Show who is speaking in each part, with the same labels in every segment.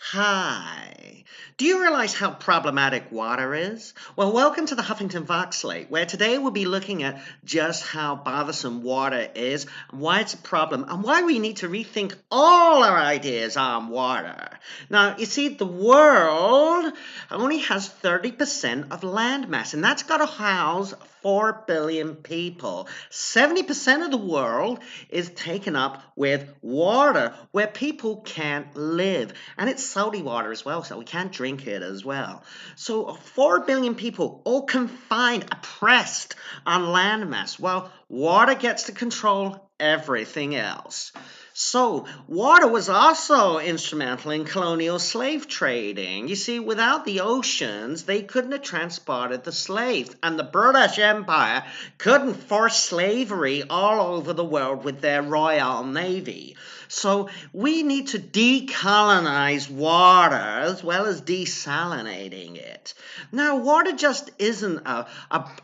Speaker 1: Hi. Do you realize how problematic water is? Well, welcome to the Huffington Voxlate, where today we'll be looking at just how bothersome water is, and why it's a problem, and why we need to rethink all our ideas on water. Now, you see, the world only has 30% of land mass, and that's got to house 4 billion people. 70% of the world is taken up with water where people can't live. And it's salty water as well, so we can't drink it as well. So 4 billion people all confined, oppressed on landmass. Well, water gets to control everything else. So, water was also instrumental in colonial slave trading. You see, without the oceans, they couldn't have transported the slaves, and the British Empire couldn't force slavery all over the world with their Royal Navy. So, we need to decolonize water as well as desalinating it. Now, water just isn't a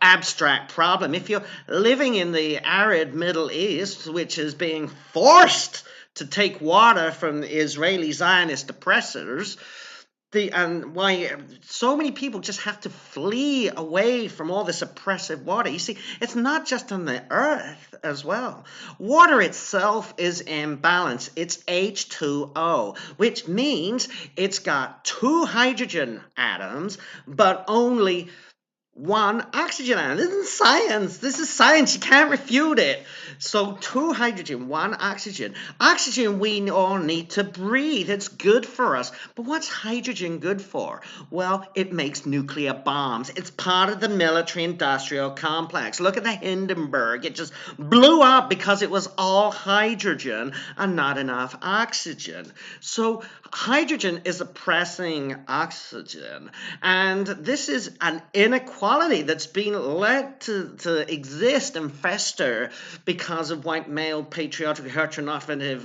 Speaker 1: abstract problem. If you're living in the arid Middle East, which is being forced to take water from the Israeli Zionist oppressors, and why so many people just have to flee away from all this oppressive water. You see, it's not just on the earth as well. Water itself is imbalanced. It's H2O, which means it's got two hydrogen atoms, but only one oxygen atom. This isn't science. This is science. You can't refute it. So two hydrogen, one oxygen. Oxygen we all need to breathe. It's good for us. But what's hydrogen good for? Well, it makes nuclear bombs. It's part of the military-industrial complex. Look at the Hindenburg. It just blew up because it was all hydrogen and not enough oxygen. So hydrogen is oppressing oxygen. And this is an inequality that's been led to exist and fester because of white male patriotic heteronormative.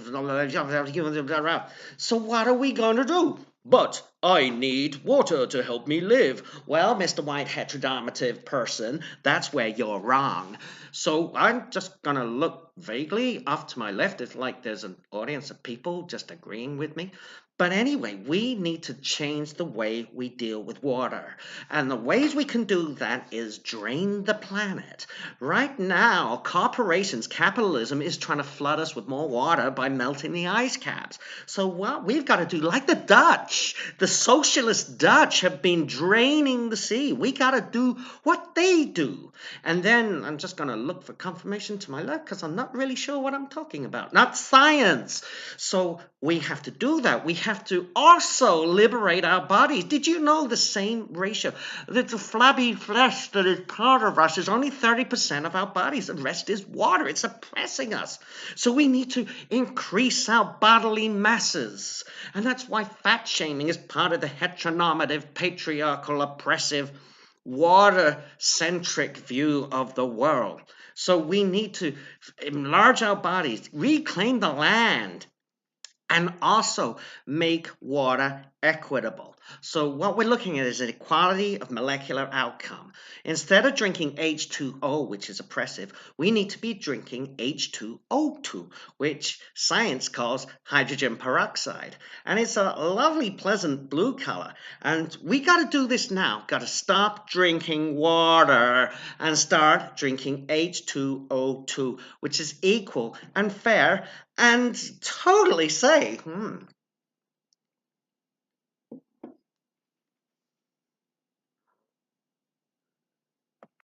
Speaker 1: So what are we going to do? But I need water to help me live. Well, Mr. White heteronormative person, that's where you're wrong. So I'm just going to look vaguely off to my left. It's like there's an audience of people just agreeing with me. But anyway, we need to change the way we deal with water. And the ways we can do that is drain the planet. Right now, corporations, capitalism is trying to flood us with more water by melting the ice caps. So what we've got to do, like the Dutch, the socialist Dutch have been draining the sea. We got to do what they do. And then I'm just going to look for confirmation to my left because I'm not really sure what I'm talking about. Not science. So we have to do that. We have to also liberate our bodies. Did you know the same ratio? That the flabby flesh that is part of us is only 30% of our bodies. The rest is water. It's oppressing us. So we need to increase our bodily masses. And that's why fat shaming is part of the heteronormative, patriarchal, oppressive, water-centric view of the world. So we need to enlarge our bodies, reclaim the land, and also make water equitable. So what we're looking at is an equality of molecular outcome. Instead of drinking H2O, which is oppressive, we need to be drinking H2O2, which science calls hydrogen peroxide. And it's a lovely, pleasant blue color. And we got to do this now. Got to stop drinking water and start drinking H2O2, which is equal and fair and totally safe.